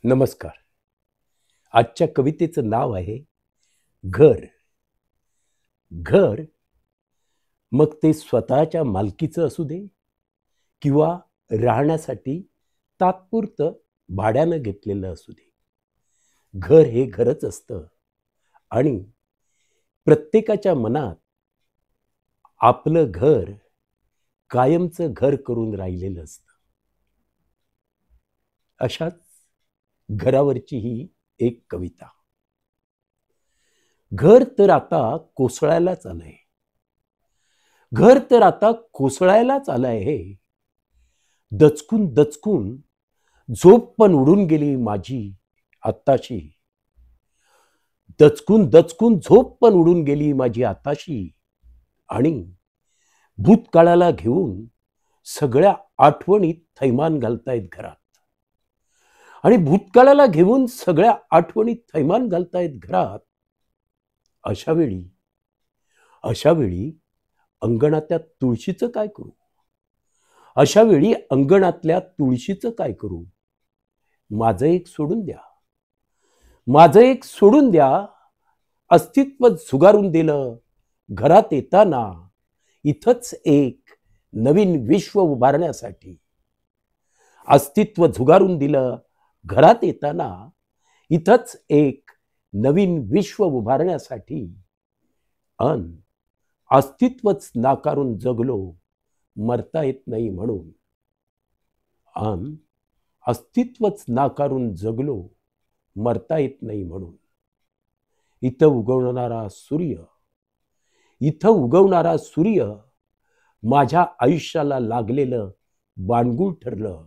नमस्कार. आजच्या कवितेचं नाव आहे घर. घर मग ते स्वतःच्या मालकीचं असू दे किंवा राहण्यासाठी तात्पुरतं भाड्यानं घेतलेलं असू दे. घर हे घरच असतं आणि प्रत्येकाच्या मनात आपलं घर कायमचं घर करून राहिलेलं असतं. अशाच घरावरची ही एक कविता. घर तर आता कोसळायलाच आलंय. घर तर आता कोसळायलाच आलंय हे. दचकून दचकून झोप पण उडून गेली माझी आत्ताशी. दचकून दचकून झोप पण उडून गेली माझी आत्ताशी. आणि भूतकाळाला घेऊन सगळ्या आठवणी थैमान घालतायत घरात. आणि भूतकाळाला घेऊन सगळ्या आठवणी थैमान घालतायत घरात. अशा वेळी अंगणातल्या तुळशीचं काय करू? अशा वेळी अंगणातल्या तुळशीचं काय करू? माझं एक सोडून द्या, माझं एक सोडून द्या. अस्तित्व झुगारून दिलं घरात येताना, इथंच एक नवीन विश्व उभारण्यासाठी. अस्तित्व झुगारून दिलं घरात येताना, इथंच एक नवीन विश्व उभारण्यासाठी. अन अस्तित्वच नाकारून जगलो मरता येत नाही म्हणून. अन अस्तित्वच नाकारून जगलो मरता येत नाही म्हणून. इथं उगवणारा सूर्य माझ्या आयुष्याला लागलेलं बाणगुळ ठरलं.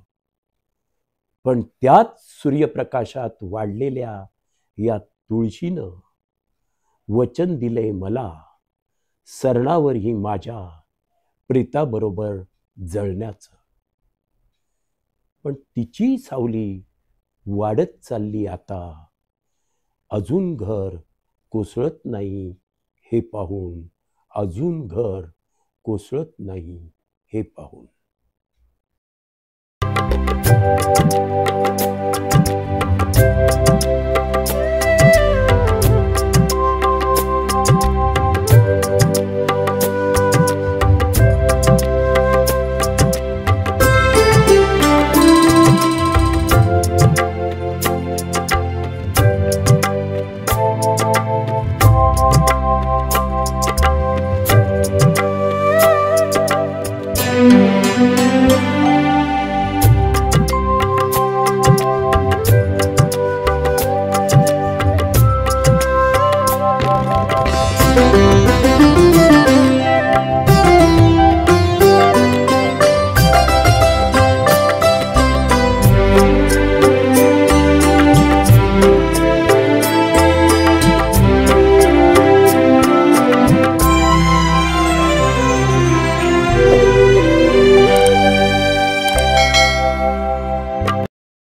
पण त्याच सूर्यप्रकाशात वाढलेल्या या तुळशीनं वचन दिलंय मला, सरणावरही माझ्या प्रेताबरोबर जळण्याचं. पण तिची सावली वाढत चालली आता. अजून घर कोसळत नाही हे पाहून, अजून घर कोसळत नाही हे पाहून.